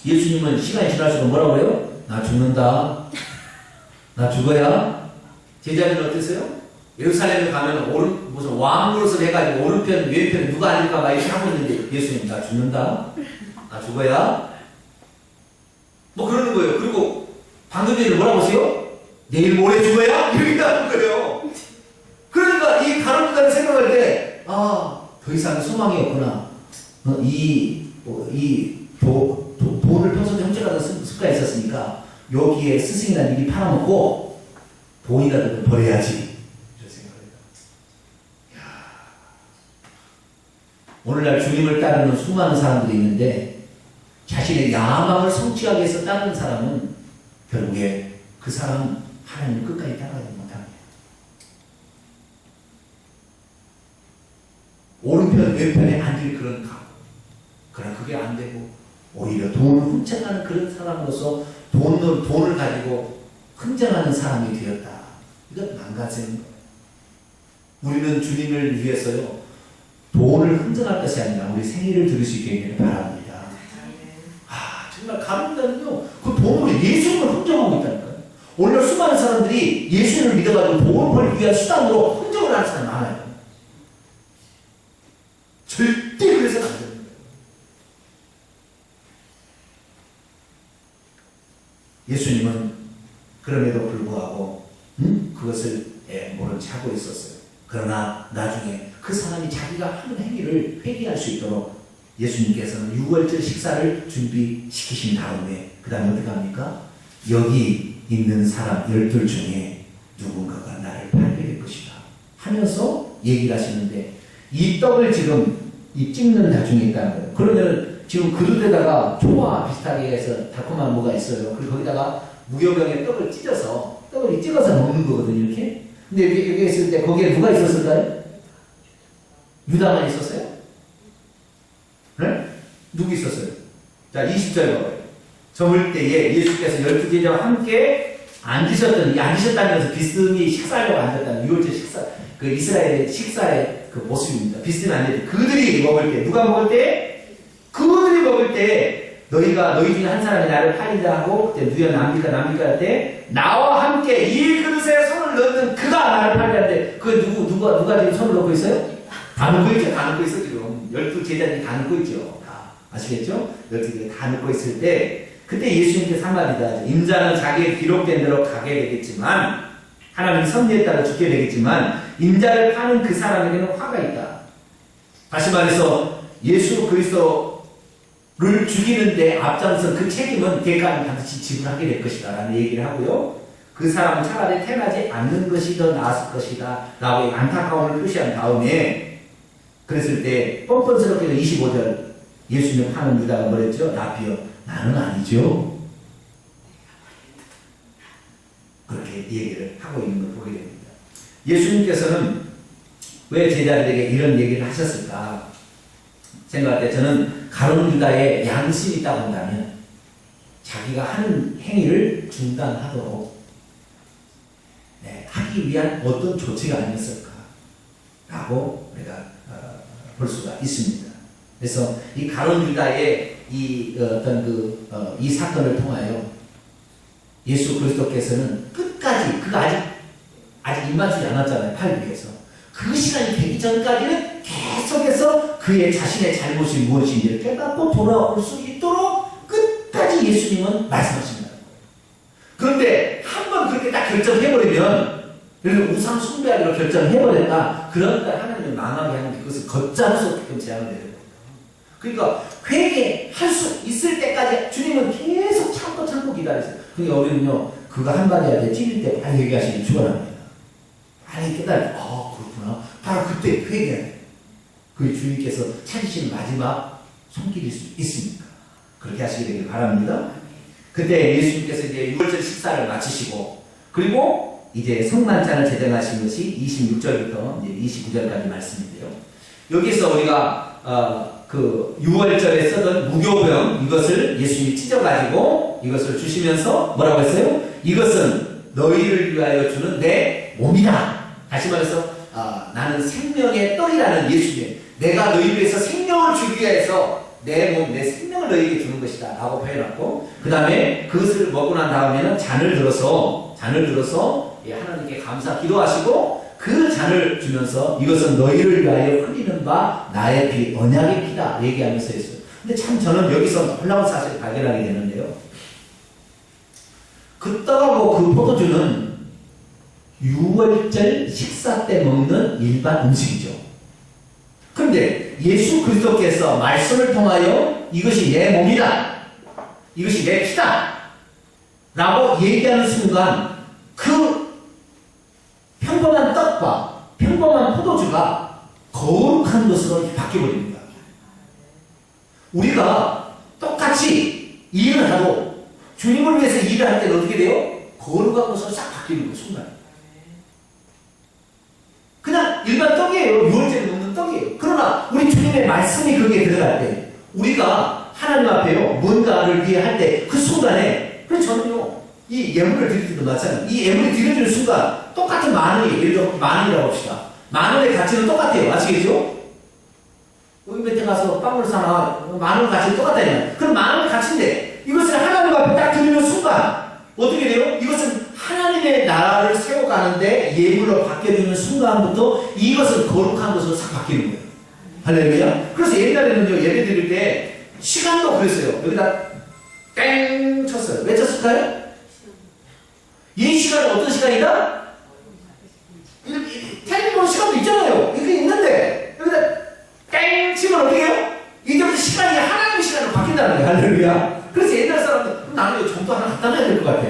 예수님은 시간이 지날수록 뭐라고 해요? 나 죽는다. 나 죽어야. 제자들은 어땠어요? 예루살렘에 가면 무슨 왕 노릇을 해가지고 오른편, 왼편 누가 아닐까 막 이렇게 하고 있는데 예수님 나 죽는다. 나 죽어야. 뭐 그러는 거예요. 그리고 방금 전에 뭐라고 하세요? 내일 모레 죽어야? 이렇게 하는 거예요. 그러니까 이 가룟유다를 생각할 때, 더 이상 소망이 없구나. 돈을 평소에 훔쳐가던 습관이 있었으니까 여기에 스승이라는 일이 팔아먹고 돈이라도 버려야지. 이런 생각을 해요. 오늘날 주님을 따르는 수많은 사람들이 있는데 자신의 야망을 성취하기 위해서 따르는 사람은 결국에 그 사람 하나님을 끝까지 따라가지 못합니다. 오른편 왼편에 앉을 그런 각. 그러나 그게 안 되고 오히려 돈을 훔쳐가는 그런 사람으로서 돈을 가지고 흥정하는 사람이 되었다. 이건 망가지는 거예요. 우리는 주님을 위해서요, 돈을 흥정할 것이 아니라 우리 생일을 들을 수 있게 바랍니다. 정말 가룟유다는요, 그 돈으로 예수님을 흥정하고 있다니까요. 오늘 수많은 사람들이 예수님을 믿어가지고 돈을 벌기 위한 수단으로 흥정을 하는 사람이 많아요. 절대 그래서는 안 돼요. 예수님은 그럼에도 불구하고 그것을 모른 채 하고 있었어요. 그러나 나중에 그 사람이 자기가 하는 행위를 회개할 수 있도록 예수님께서는 유월절 식사를 준비시키신 다음에 그 다음에 어떻게 합니까? 여기 있는 사람 12 중에 누군가가 나를 팔게 될 것이다 하면서 얘기를 하시는데 이 떡을 지금 이 찍는 자 중에 있다는 거예요. 그러면 지금 그릇에다가 초와 비슷하게 해서 달콤한 뭐가 있어요. 그리고 거기다가 무교병에 떡을 찢어서 먹는 거거든요. 이렇게. 근데 여기 있을 때 거기에 누가 있었을까요? 유다만 있었어요? 네? 누구 있었어요? 자, 20절 봐봐요. 저물 때에 예수께서 12제자와 함께 앉으셨다는 것은 비스듬히 식사하려고 앉았다는 유월절 식사, 그 이스라엘의 식사의 그 모습입니다. 비스듬히 앉았대. 그들이 먹을 때, 누가 먹을 때? 그들이 먹을 때, 너희 중에 한 사람이 나를 팔리자 하고, 그때 누가 남기까 할 때, 나와 함께 이 그릇에 손을 넣는 그가 나를 팔리는데, 누가 지금 손을 넣고 있어요? 다 넣고 있죠? 다 넣고 있어, 지금. 12제자들이 다 넣고 있죠. 다. 아시겠죠? 12제자들이 다 넣고 있을 때, 그때 예수님께서 한마디다. 인자는 자기의 기록된 대로 가게 되겠지만, 하나님 섭리에 따라 죽게 되겠지만, 인자를 파는 그 사람에게는 화가 있다. 다시 말해서, 예수 그리스도를 죽이는데 앞장선 그 책임은 대가는 반드시 지불하게 될 것이다. 라는 얘기를 하고요. 그 사람은 차라리 태어나지 않는 것이 더 나았을 것이다. 라고 안타까움을 표시한 다음에, 그랬을 때, 뻔뻔스럽게도 25절, 예수님 파는 유다가 뭐랬죠? 라피어. 나는 아니죠. 그렇게 얘기를 하고 있는 걸 보게 됩니다. 예수님께서는 왜 제자들에게 이런 얘기를 하셨을까 생각할 때 저는 가룟 유다의 양심이 있다고 한다면 자기가 하는 행위를 중단하도록 하기 위한 어떤 조치가 아니었을까라고 우리가 볼 수가 있습니다. 그래서 이 가룟 유다의 이 사건을 통하여 예수 그리스도께서는 끝까지 그가 아직 입맞추지 않았잖아요. 팔기 위해서. 그 시간이 되기 전까지는 계속해서 그의 자신의 잘못이 무엇인지를 깨닫고 돌아올 수 있도록 끝까지 예수님은 말씀하십니다. 그런데 한번 그렇게 딱 결정해버리면, 그래서 우상 숭배하기로 결정해버렸다. 그러니까 하나님은 망하게 하는 그것을 걷잡을 수 없게끔 제한을 내려요. 그러니까 회개할 수 있을 때까지 주님은 계속 참고 기다리세요. 그러니까 우리는요, 그가 한마디 할 때 찔릴 때 빨리 회개하시기 축원합니다. 빨리 깨달아, 그렇구나. 바로 그때 회개해야 돼요. 그 주님께서 찾으신 마지막 손길일 수 있습니까? 그렇게 하시게 되길 바랍니다. 그때 예수님께서 이제 6월절 식사를 마치시고, 그리고 이제 성만찬을 제정하신 것이 26절부터 이제 29절까지 말씀인데요. 여기서 우리가 그 6월절에 쓰던 무교병 이것을 예수님이 찢어가지고 이것을 주시면서 뭐라고 했어요? 이것은 너희를 위하여 주는 내 몸이다. 다시 말해서 나는 생명의 떡이라는 예수님, 내가 너희를 위해서 생명을 주기 위해서 내 몸, 내 생명을 너희에게 주는 것이다 라고 표현했고, 그 다음에 그것을 먹고 난 다음에는 잔을 들어서 하나님께 감사 기도하시고 그 잔을 주면서 이것은 너희를 위하여 흘리는 바 나의 피, 언약의 피다 얘기하면서 했어요. 근데 참 저는 여기서 놀라운 사실을 발견하게 되는데요. 그 떡하고 그 포도주는 6월절 식사 때 먹는 일반 음식이죠. 그런데 예수 그리스도께서 말씀을 통하여 이것이 내 몸이다, 이것이 내 피다 라고 얘기하는 순간 그 평범한 떡과 평범한 포도주가 거룩한 것으로 바뀌어버립니다. 우리가 똑같이 일을 하고 주님을 위해서 일을 할 때는 어떻게 돼요? 거룩한 것으로 싹 바뀌는 거예요, 순간. 그냥 일반 떡이에요. 6월절에 먹는 떡이에요. 그러나 우리 주님의 말씀이 거기에 들어갈 때, 우리가 하나님 앞에요 뭔가를 위해 할 때 그 순간에, 그래서 저는요 이 예물을 드릴 때도 마찬가지예요. 이 예물이 드려지는 순간 똑같은 마늘이, 예를 들어 마늘이라고 합시다. 마늘의 가치는 똑같아요. 아시겠죠? 우유배트 가서 빵을 사나 마늘 가치는 똑같다니까. 그럼 마늘 가치인데 이것을 하나님 앞에 딱 드리는 순간 어떻게 돼요? 이것은 하나님의 나라를 세워가는데 예물로 바뀌어지는 순간부터 이것은 거룩한 것으로 싹 바뀌는 거예요. 할렐루야. 그래서 옛날에는요 예배 드릴 때 시간도 그랬어요. 여기다 땡 쳤어요. 왜 쳤을까요? 이 시간은 어떤 시간이다? 텔레비전 보는 시간도 있잖아요. 이게 있는데 여기다 땡 치면 어떻게 해요? 이제부터 시간이 하나님의 시간으로 바뀐다는 거예요. 할렐루야. 그래서 옛날 사람들 나는 이거 점도 하나 갖다 놔야 될 것 같아.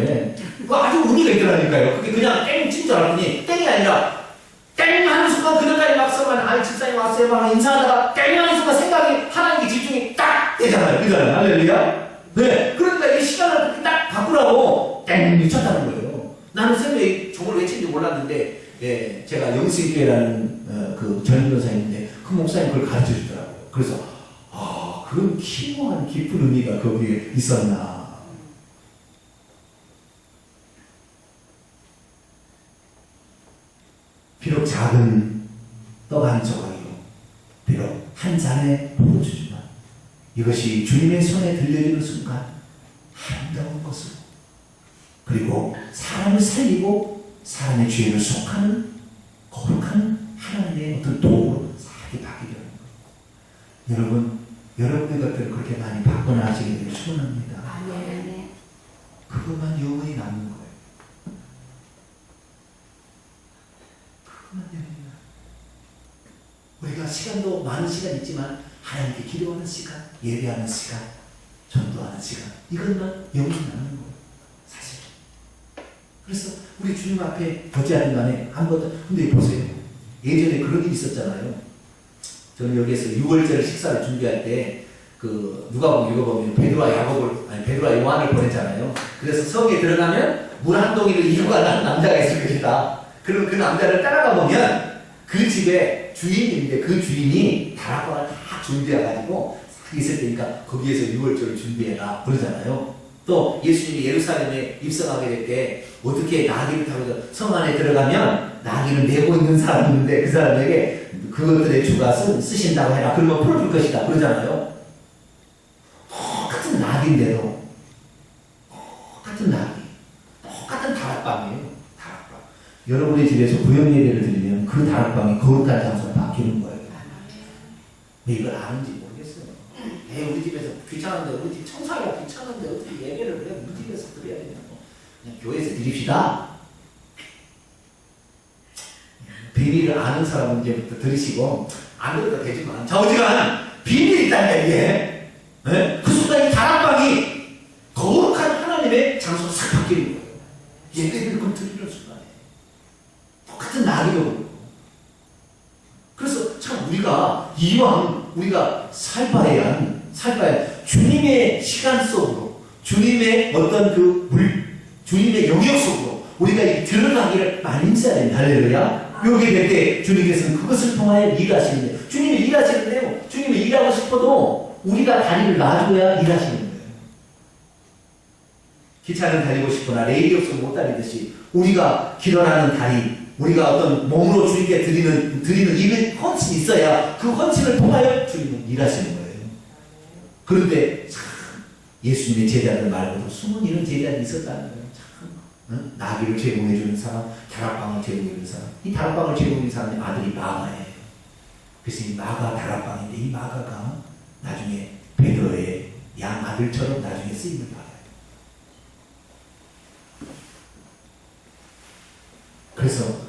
그거 아주 의미가 있더라니까요. 그게 그냥 땡 친 줄 알았더니 땡이 아니라 땡 하는 순간 그들까지 막 서만 아이 집사님 왔어요 막 인사하다가 땡 하는 순간 생각이 하나님께 집중이 딱 되잖아요. 그잖아요. 할렐루야. 네. 그러니까 이 시간을 딱 바꾸라고 땡 미쳤다는 거예요. 나는 새벽에 저걸 외친지 몰랐는데, 예, 제가 영수교회라는 그 전임 변호사님인데 그 목사님 그걸 가르쳐 주더라고요. 그래서 그런 키모한 깊은 의미가 거기에 있었나. 비록 작은 떡 한 조각이요, 비록 한 잔의 포도주지만 이것이 주님의 손에 들려지는 순간 아름다운 것으로, 그리고 사람을 살리고 사람의 죄를 속하는 거룩한 하나님의 어떤 도구로 살게 바뀌게 되는 거예요. 여러분, 여러분의 것들을 그렇게 많이 바꿔나가시게 되길 소원합니다. 그것만 영원히 남는 거예요. 그것만 영원히. 우리가 시간도 많은 시간 있지만 하나님께 기도하는 시간, 예배하는 시간, 전도하는 시간, 이것만 영원히 남는 거예요. 사실. 그래서 우리 주님 앞에 어찌하든 간에 한 번 더, 근데 보세요. 예전에 그런 일이 있었잖아요. 저는 여기에서 6월절 식사를 준비할 때 누가복음 읽어보면 베드로와 요한을 보냈잖아요. 그래서 성에 들어가면 물 한 동이를 이루고 가는 남자가 있을 것이다. 그럼 그 남자를 따라가 보면 그 집에 주인인데 그 주인이 다락방을 다 준비해가지고 있을 때니까 거기에서 6월절을 준비해라 그러잖아요. 또 예수님이 예루살렘에 입성하게 될 때 어떻게 나귀를 타고 성 안에 들어가면 나귀를 메고 있는 사람이 있는데 그 사람에게 그것들의 주가 쓰신다고 해라. 그러면 풀어줄 것이다 그러잖아요. 똑같은 나귀인데도 똑같은 나귀, 똑같은 다락방이에요. 다락방. 여러분의 집에서 구역 예배를 드리면 그 다락방이 거룩한 장소로 바뀌는 거예요. 왜 이걸 아는지 모르겠어요. 우리 집에서 귀찮은데, 우리 집 청소하기가 귀찮은데 어떻게 예배를 해? 우리 집에서 드려야 되냐고. 그냥 교회에서 드립시다. 비밀을 아는 사람은 이제부터 들으시고, 안 들어도 되지만, 저지간 비밀이 있다는 얘기에, 네? 그 순간 이 다락방이 거룩한 하나님의 장소로 싹 바뀌는 거예요. 예배를 그럼 드리는 순간에. 똑같은 나귀도 그렇고. 그래서 참 우리가 이왕 우리가 살 바에야 주님의 시간 속으로, 주님의 어떤 주님의 영역 속으로 우리가 들어가기를 많이 써야 됩니다. 할렐루야. 여기 될 때 주님께서는 그것을 통하여 일하시는데, 주님이 일하시는데요, 주님이 일하고 싶어도 우리가 다리를 놔줘야 일하시는 거예요. 기차를 달리고 싶거나 레일이 없으면 못 달리듯이 우리가 길어나는 다리, 우리가 어떤 몸으로 주님께 드리는 이 헌신이 있어야 그 헌신을 통하여 주님은 일하시는 거예요. 그런데 참 예수님의 제자들 말고도 숨은 이런 제자들이 있었다는 거예요. 참 나귀를 제공해 주는 사람, 다락방을 제공해 주는 사람. 이 다락방을 제공해 주는 사람의 아들이 마가예요. 그래서 이 마가 다락방인데 이 마가가 나중에 베드로의 양 아들처럼 나중에 쓰임을 받아요. 그래서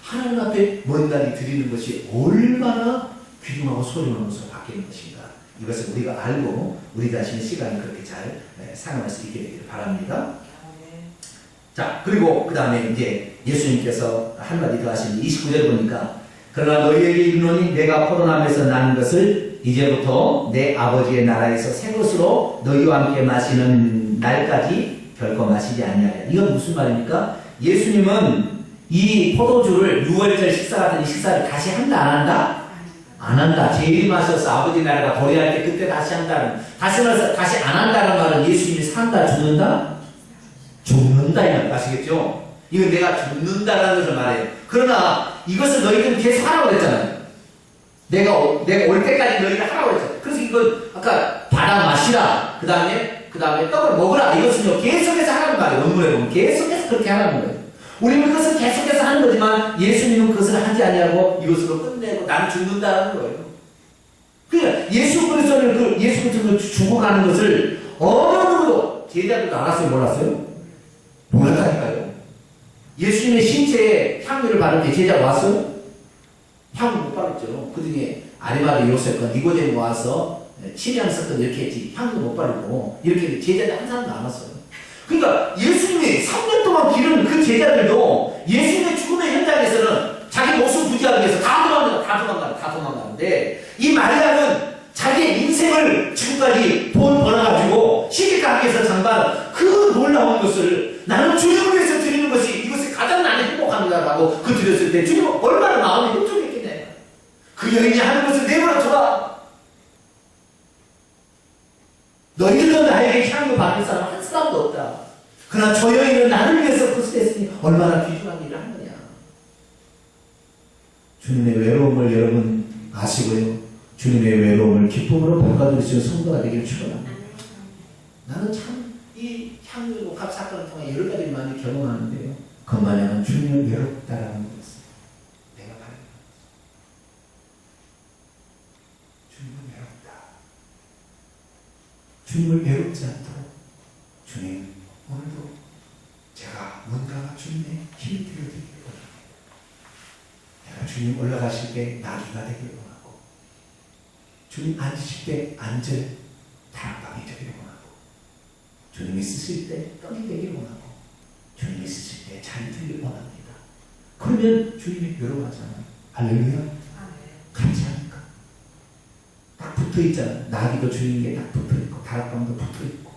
하나님 앞에 먼 날이 드리는 것이 얼마나 귀중하고 소중한 것으로 바뀌는 것인가, 이것을 우리가 알고 우리 자신의 시간을 그렇게 잘 사용할 수 있게 되기를 바랍니다. 자, 그리고 그 다음에 이제 예수님께서 한마디 더 하시는 29절 보니까, 그러나 너희에게 이르노니 내가 포도나무에서 나는 것을 이제부터 내 아버지의 나라에서 새 것으로 너희와 함께 마시는 날까지 결코 마시지 아니하리라. 이건 무슨 말입니까? 예수님은 이 포도주를 6월절 식사 같은 이 식사를 다시 한다 안 한다? 안 한다. 제일 마셔서 아버지 나라가 도래할 때 그때 다시 한다는, 다시 말해서 다시 안 한다는 말은 예수님이 산다 죽는다? 죽는다 이 말 아시겠죠? 이건 내가 죽는다라는 것을 말해요. 그러나 이것을 너희들은 계속 하라고 그랬잖아요. 내가 올 때까지 너희들 하라고 그랬잖아요. 그래서 이건 아까 받아 마시라, 그 다음에 떡을 먹으라, 이것은요 계속해서 하라는 말이에요. 원문에 보면 계속해서 그렇게 하라는 거예요. 우리는 그것을 계속해서 하는 거지만 예수님은 그것을 하지 아니하고 이것으로 끝내고 나는 죽는다는 거예요. 그러니까 예수 그리스도를 죽어가는 것을 어느 누구도, 제자들도 알았어요 몰랐어요? 몰랐다니까요. 예수님의 신체에 향유를 바를 때 제자가 왔어요? 향유 못 바르죠. 그 중에 아리마대 요셉과 니고데모 와서 침향 섞은 이렇게 했지 향유 못 바르고 이렇게 제자들 한 사람도 안 왔어요. 그러니까 예수님이 3년 동안 기른 그 제자들도 예수님의 죽음의 현장에서는 자기 목숨 부지하기 위해서 다 도망가는데, 이 마리아는 자기의 인생을 지금까지 돈 벌어가지고 시집가기 위해서 장반 그 놀라운 것을 나는 주님을 위해서 드리는 것이 이것이 가장 나는 행복합니다라고 그 드렸을 때 주님은 얼마나 마음이 흡족했겠냐. 그 여인이 하는 것을 내버려 둬라. 너희들도 나에게 향유 받을 사람 한 사람도 없다. 그러나 저 여인은 나를 위해서 구슬했으니 얼마나 귀중한 일을 한 거냐. 주님의 외로움을 여러분 아시고요. 주님의 외로움을 기쁨으로 바꿔줄 수 있는 성도가 되기를 축원합니다. 나는 참 이 향유 녹합 사건을 통해 여러 가지를 많이 경험하는데요. 그것만큼은 주님은 외롭다라는 거였어요. 내가 바라는 주님은 외롭다. 주님을 외롭지 않도록 주님 오늘도 제가 뭔가 주님의 힘이 되어드리길 원합니다. 내가 주님 올라가실 때 나귀가 되길 원하고 주님 앉으실 때 앉을 다락방이 되길 원하고 주님이 쓰실 때 떡이 되길 원하고 주님이 쓰실 때 잘 되길 원합니다. 그러면 주님이 외로워하잖아요. 할렐루야. 같이 하니까 딱 붙어있잖아요. 나귀도 주님께 딱 붙어있고 다락방도 붙어있고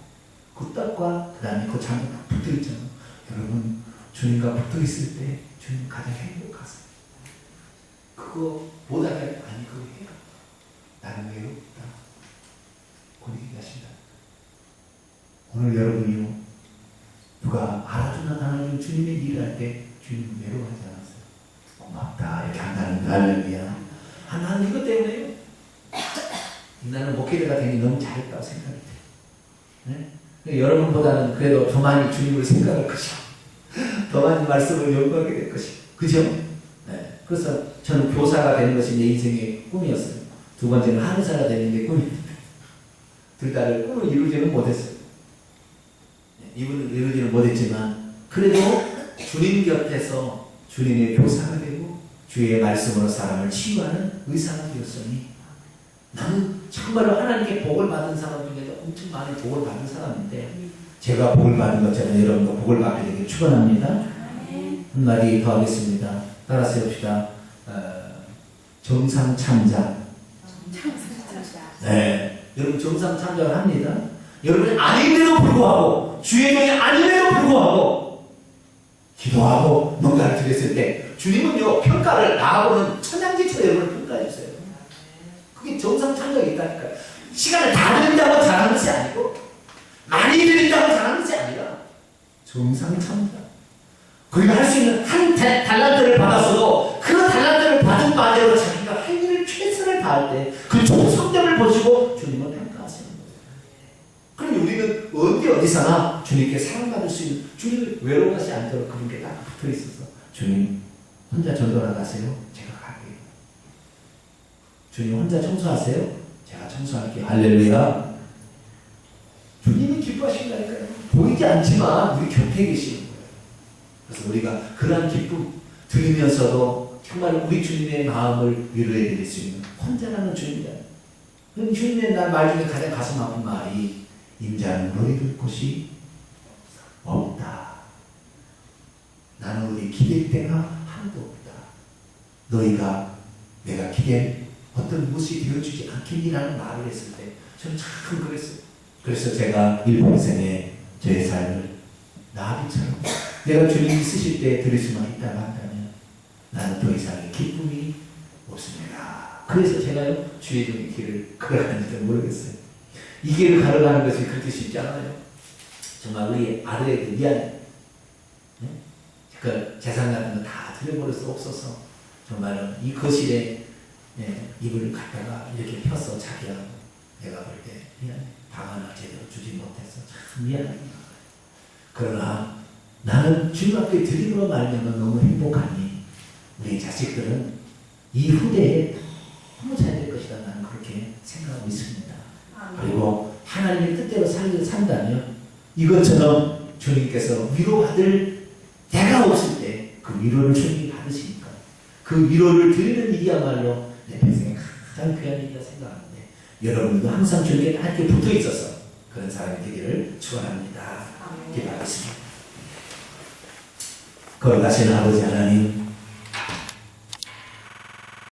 그 떡과 그 다음에 그 잔도 딱 붙어있잖아요. 여러분 주님과 붙어있을 때 주님 가장 행복하세요. 그거 보다가 아니 그거 해요. 나는 외롭다. 그렇게 얘기하신다. 오늘 여러분이요 누가 알아주나 나는 주님의 일을 할 때 주님 외로워하지 않았어요. 고맙다 이렇게 한다는 거. 할렐루야. 나는 이것 때문에요. 나는 목회자가 되니 너무 잘했다고 생각이 돼요. 네? 여러분보다는 그래도 더 많이 주님을 생각할 것이고 더 많이 말씀을 연구하게 될 것이고 그죠? 네. 그래서 저는 교사가 되는 것이 내 인생의 꿈이었어요. 두 번째는 한의사가 되는 게 꿈이었는데 둘 다를 꿈을 이루지는 못했어요. 이분은 이루지는 못했지만 그래도 주님 곁에서 주님의 교사가 되고 주의 말씀으로 사람을 치유하는 의사가 되었으니 나는 참말로 하나님께 복을 받은 사람 중에서 엄청 많이 복을 받은 사람인데 제가 복을 받은 것처럼 여러분도 복을 받게 되길 축원합니다. 한마디 더 하겠습니다. 따라서 해봅시다. 정상참작. 네, 여러분 정상참작을 합니다. 여러분이 아님에도 불구하고 주의 명이 아님에도 불구하고 기도하고 뭔가를 드렸을 때 주님은요 평가를 나하고는 천양지처럼 여러분을 평가해 주세요. 그게 정상참작이 있다니까요. 시간을 다 드린다고 잘하는 것이 아니고 많이 드린다고 잘하는 것이 아니라 정상참작. 그리고 할 수 있는 한 달란트를 받았어도 그 달란트를 받은 바대로 자기가 할 일을 최선을 다할 때 그 정성됨을 보시고 주님은 평가하시는 거예요. 그럼 우리는 어디서나 주님께 사랑받을 수 있는 주님을 외로워하지 않도록 그분께 딱 붙어 있어서 주님 혼자 전도 나가세요. 제가 갈게요. 주님 혼자 청소하세요. 제가 청소할게요. 할렐루야. 주님이 기뻐하신다니까요. 보이지 않지만 우리 곁에 계시는 거예요. 그래서 우리가 그러한 기쁨 들으면서도 정말 우리 주님의 마음을 위로해 드릴 수 있는 혼자라는 주님이다. 주님의 말 중에 가장 가슴 아픈 말이 임자는 너희들 곳이 없다. 나는 우리 기댈 데가 하나도 없다. 너희가 내가 기댈 어떤 무엇이 되어주지 않겠니라는 말을 했을 때 저는 참 그랬어요. 그래서 제가 일평생에 저의 삶을 나비처럼 내가 주님이 쓰실 때 드릴 수만 있다고 한다면 나는 더 이상의 기쁨이 없습니다. 그래서 제가요 주의 종의 길을 걸어가는지도 모르겠어요. 이 길을 걸어가는 것이 그렇게 쉽지 않아요. 정말 우리 아들에게 미안해. 네? 그 재산 같은 거 다 드려버릴 수 없어서 정말은 이 거실에 이불을 갖다가 이렇게 펴서 자기야 내가 볼 때 미안해. 방 하나 제대로 주지 못해서 참 미안해. 그러나 나는 주님 앞에 드림으로 말미암아 너무 행복하니 우리 자식들은 이 후대에 너무 잘 될 것이다. 나는 그렇게 생각하고 있습니다. 그리고 하나님의 뜻대로 산다면 이것처럼 주님께서 위로받을 때가 없을 때 그 위로를 주님이 받으시니까 그 위로를 드리는 일이야말로 내 평생에 가장 귀한 일이라 생각하는데 여러분도 항상 주님께 함께 붙어 있어서 그런 사람이 되기를 축원합니다. 기도하겠습니다. 거룩하신 아버지 하나님,